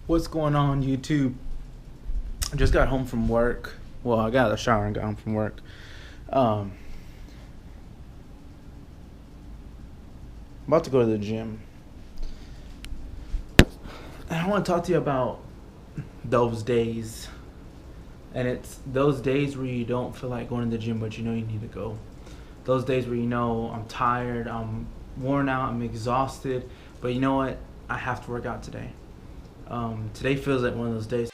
What's going on, YouTube? I just got home from work. Well, I got out of the shower and got home from work. I'm about to go to the gym. And I want to talk to you about those days. And it's those days where you don't feel like going to the gym, but you know you need to go. Those days where you know I'm tired, I'm worn out, I'm exhausted, but you know what? I have to work out today. Today feels like one of those days.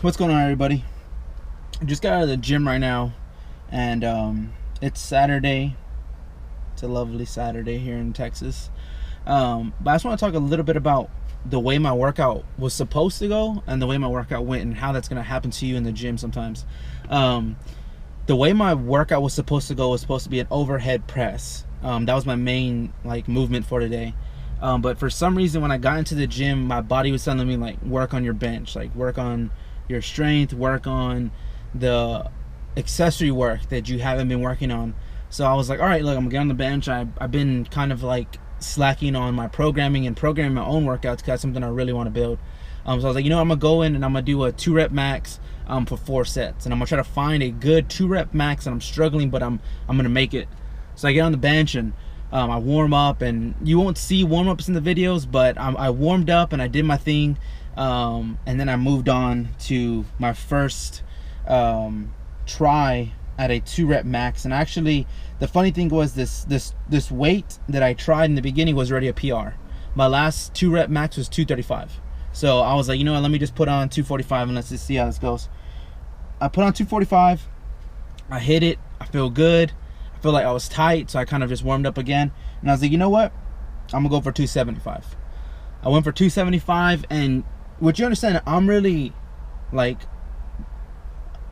What's going on, everybody? I just got out of the gym right now, and it's Saturday. It's a lovely Saturday here in Texas. But I just want to talk a little bit about the way my workout was supposed to go and the way my workout went and how that's going to happen to you in the gym sometimes. The way my workout was supposed to go was supposed to be an overhead press. That was my main movement for today. But for some reason, when I got into the gym, my body was telling me work on your bench, work on your strength, work on the accessory work that you haven't been working on. So I was like, all right, look, I'm gonna get on the bench. I've been kind of slacking on my programming and programming my own workouts because that's something I really want to build. So I was like, I'm gonna go in and I'm gonna do a 2-rep max for 4 sets, and I'm gonna try to find a good 2-rep max. And I'm struggling, but I'm gonna make it. So I get on the bench and I warm up, and you won't see warm-ups in the videos, but I warmed up and I did my thing. And then I moved on to my first try at a 2-rep max. And actually, the funny thing was this weight that I tried in the beginning was already a PR. My last 2-rep max was 235. So I was like, you know what, let me just put on 245 and let's just see how this goes. I put on 245. I hit it. I feel good. I feel like I was tight, so I kind of just warmed up again. And I was like, you know what, I'm gonna go for 275. I went for 275, and what you understand, I'm really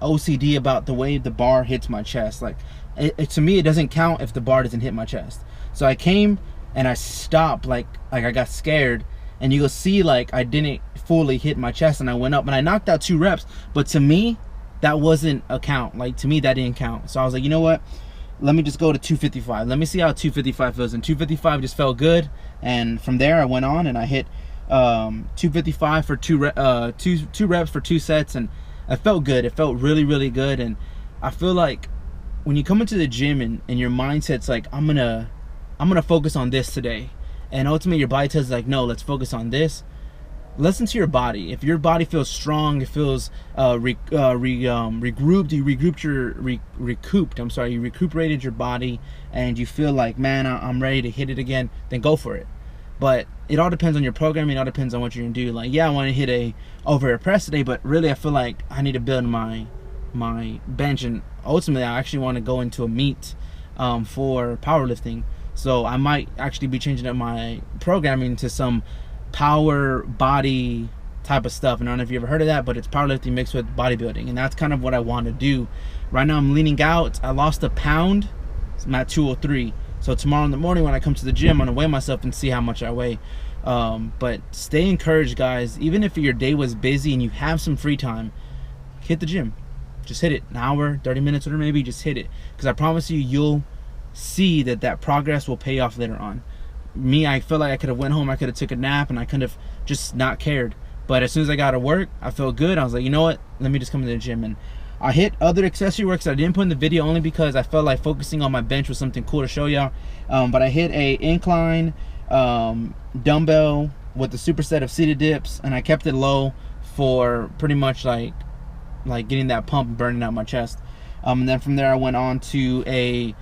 OCD about the way the bar hits my chest. To me, it doesn't count if the bar doesn't hit my chest. So I came and I stopped, I got scared, and you will see I didn't fully hit my chest, and I went up and I knocked out 2 reps. But to me, that wasn't a count. To me, that didn't count. So I was like, you know what? Let me just go to 255. Let me see how 255 feels. And 255 just felt good. And from there, I went on and I hit 255 for two reps for 2 sets, and I felt good. It felt really, really good. And I feel like when you come into the gym and your mindset's I'm gonna focus on this today, and ultimately your body tells you, like, no, let's focus on this. Listen to your body. If your body feels strong, it feels regrouped, you recuperated your body, and you feel like, man, I'm ready to hit it again, then go for it. But it all depends on your programming. It all depends on what you're gonna do. Like, yeah, I want to hit a overhead press today, but really I feel like I need to build my bench, and ultimately I actually want to go into a meet for powerlifting. So I might actually be changing up my programming to some power body type of stuff. And I don't know if you ever heard of that, but it's powerlifting mixed with bodybuilding, and that's kind of what I want to do. Right now I'm leaning out. I lost a pound. I'm at 203. So tomorrow in the morning when I come to the gym, I'm gonna weigh myself and see how much I weigh. But stay encouraged, guys. Even if your day was busy and you have some free time, hit the gym. Just hit it. An hour, 30 minutes, or maybe just hit it. Because I promise you, you'll see that progress will pay off later on. Me, I feel like I could have went home, I could have took a nap, and I could have just not cared. But as soon as I got to work, I felt good. I was like, you know what? Let me just come to the gym. And I hit other accessory works that I didn't put in the video only because I felt like focusing on my bench was something cool to show y'all. But I hit a incline dumbbell with the superset of seated dips, and I kept it low for pretty much like getting that pump and burning out my chest. And then from there I went on to a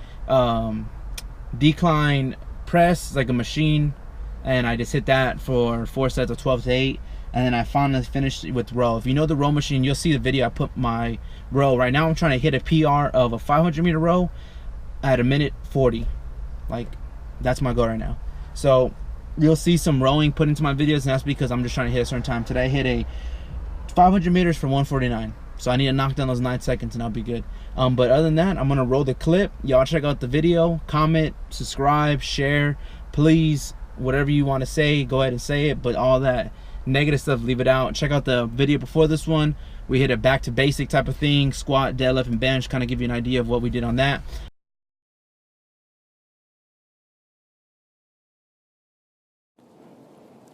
decline press, like a machine, and I just hit that for 4 sets of 12 to 8. And then I finally finished with row. If you know the row machine, you'll see the video. I put my row. Right now I'm trying to hit a PR of a 500 meter row at 1:40. Like, that's my goal right now. So you'll see some rowing put into my videos, and that's because I'm just trying to hit a certain time. Today I hit a 500 meters for 1:49. So I need to knock down those 9 seconds and I'll be good. But other than that, I'm gonna roll the clip. Y'all check out the video, comment, subscribe, share, please. Whatever you want to say, go ahead and say it. But all that negative stuff, leave it out. Check out the video before this one. We hit a back to basic type of thing, squat, deadlift, and bench. Kind of give you an idea of what we did on that.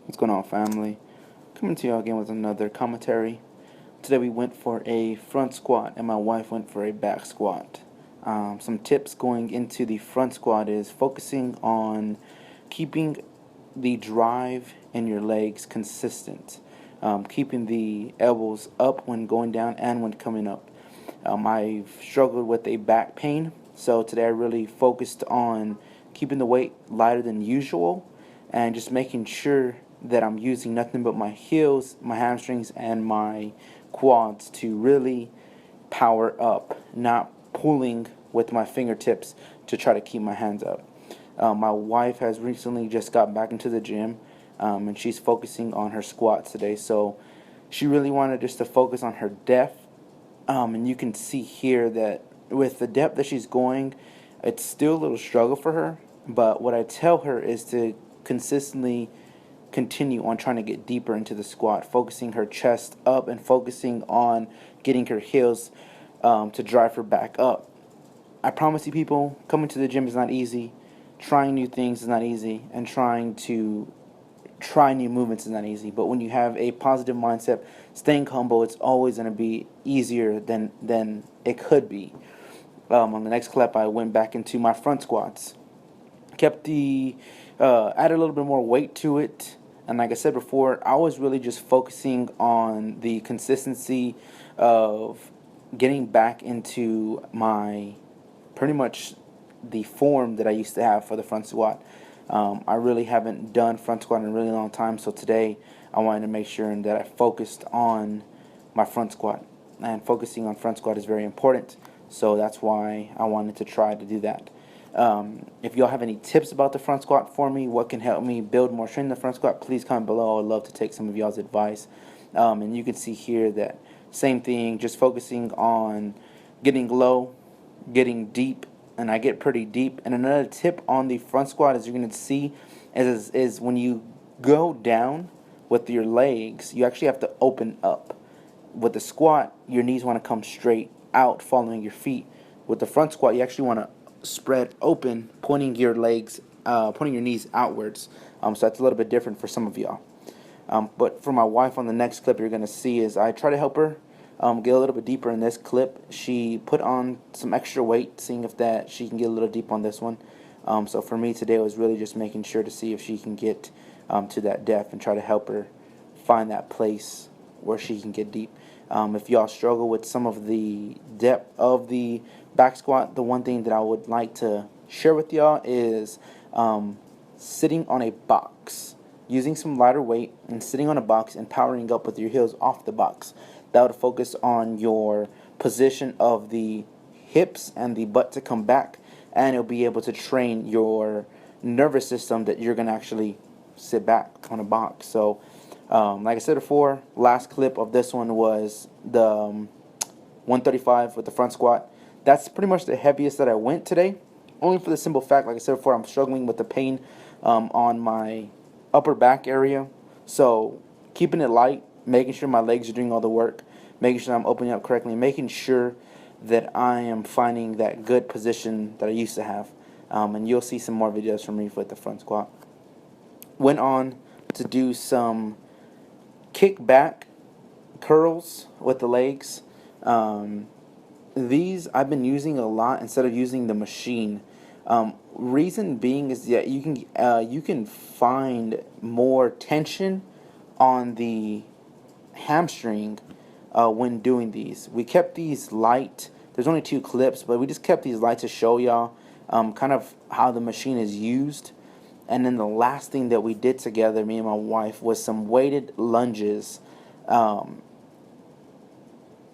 What's going on, family? Coming to y'all again with another commentary. Today we went for a front squat and my wife went for a back squat. Some tips going into the front squat is focusing on keeping the drive in your legs consistent, keeping the elbows up when going down and when coming up. I've struggled with a back pain, so today I really focused on keeping the weight lighter than usual and just making sure that I'm using nothing but my heels, my hamstrings, and my quads to really power up, not pulling with my fingertips to try to keep my hands up. My wife has recently just got back into the gym, and she's focusing on her squats today, so she really wanted just to focus on her depth. And you can see here that with the depth that she's going, it's still a little struggle for her, but what I tell her is to consistently continue on trying to get deeper into the squat, focusing her chest up and focusing on getting her heels to drive her back up. I promise you, people, coming to the gym is not easy. Trying new things is not easy, and trying to try new movements is not easy. But when you have a positive mindset, staying humble, it's always going to be easier than it could be. On the next clip, I went back into my front squats. Kept added a little bit more weight to it. And like I said before, I was really just focusing on the consistency of getting back into my pretty much the form that I used to have for the front squat. I really haven't done front squat in a really long time, so today I wanted to make sure that I focused on my front squat. And focusing on front squat is very important, so that's why I wanted to try to do that. If y'all have any tips about the front squat for me, what can help me build more strength in the front squat, please comment below. I'd love to take some of y'all's advice. And you can see here that same thing, just focusing on getting low, getting deep, and I get pretty deep. And another tip on the front squat, as you're going to see, is when you go down with your legs, you actually have to open up. With the squat, your knees want to come straight out following your feet. With the front squat, you actually want to spread open, pointing your legs, pointing your knees outwards. So that's a little bit different for some of y'all. But for my wife, on the next clip, you're going to see is I try to help her get a little bit deeper in this clip. She put on some extra weight, seeing if that she can get a little deep on this one. So for me today, it was really just making sure to see if she can get to that depth and try to help her find that place where she can get deep. If y'all struggle with some of the depth of the back squat, the one thing that I would like to share with y'all is sitting on a box, using some lighter weight and sitting on a box and powering up with your heels off the box. That would focus on your position of the hips and the butt to come back, and it'll be able to train your nervous system that you're going to actually sit back on a box. So like I said before, last clip of this one was the 135 with the front squat. That's pretty much the heaviest that I went today, only for the simple fact, like I said before, I'm struggling with the pain on my upper back area. So keeping it light, making sure my legs are doing all the work, making sure I'm opening up correctly, making sure that I am finding that good position that I used to have. And you'll see some more videos from me with the front squat. Went on to do some kick back curls with the legs. These I've been using a lot instead of using the machine. Reason being is that you can find more tension on the hamstring when doing these. We kept these light. There's only 2 clips, but we just kept these light to show y'all kind of how the machine is used. And then the last thing that we did together, me and my wife, was some weighted lunges. My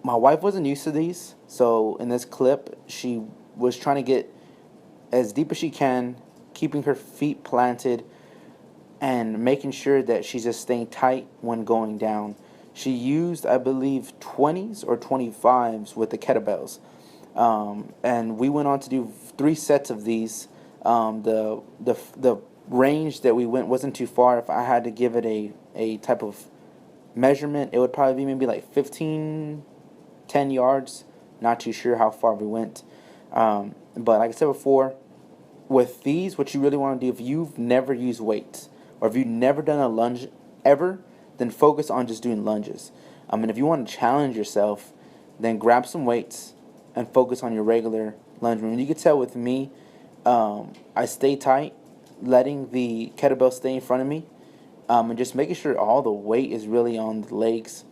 wife wasn't used to these, so in this clip, she was trying to get as deep as she can, keeping her feet planted and making sure that she's just staying tight when going down. She used, I believe, 20s or 25s with the kettlebells. And we went on to do 3 sets of these. The range that we went wasn't too far. If I had to give it a type of measurement, it would probably be maybe like 10 yards. Not too sure how far we went. But like I said before, with these, what you really want to do, if you've never used weights or if you've never done a lunge ever, then focus on just doing lunges. And if you want to challenge yourself, then grab some weights and focus on your regular lunge. And you can tell with me, I stay tight, letting the kettlebell stay in front of me, and just making sure all the weight is really on the legs,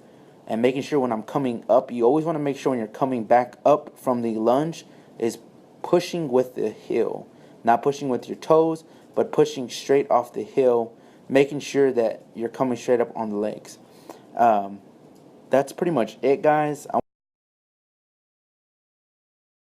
and making sure when I'm coming up, you always want to make sure when you're coming back up from the lunge is pushing with the heel, not pushing with your toes, but pushing straight off the heel, making sure that you're coming straight up on the legs. That's pretty much it, guys.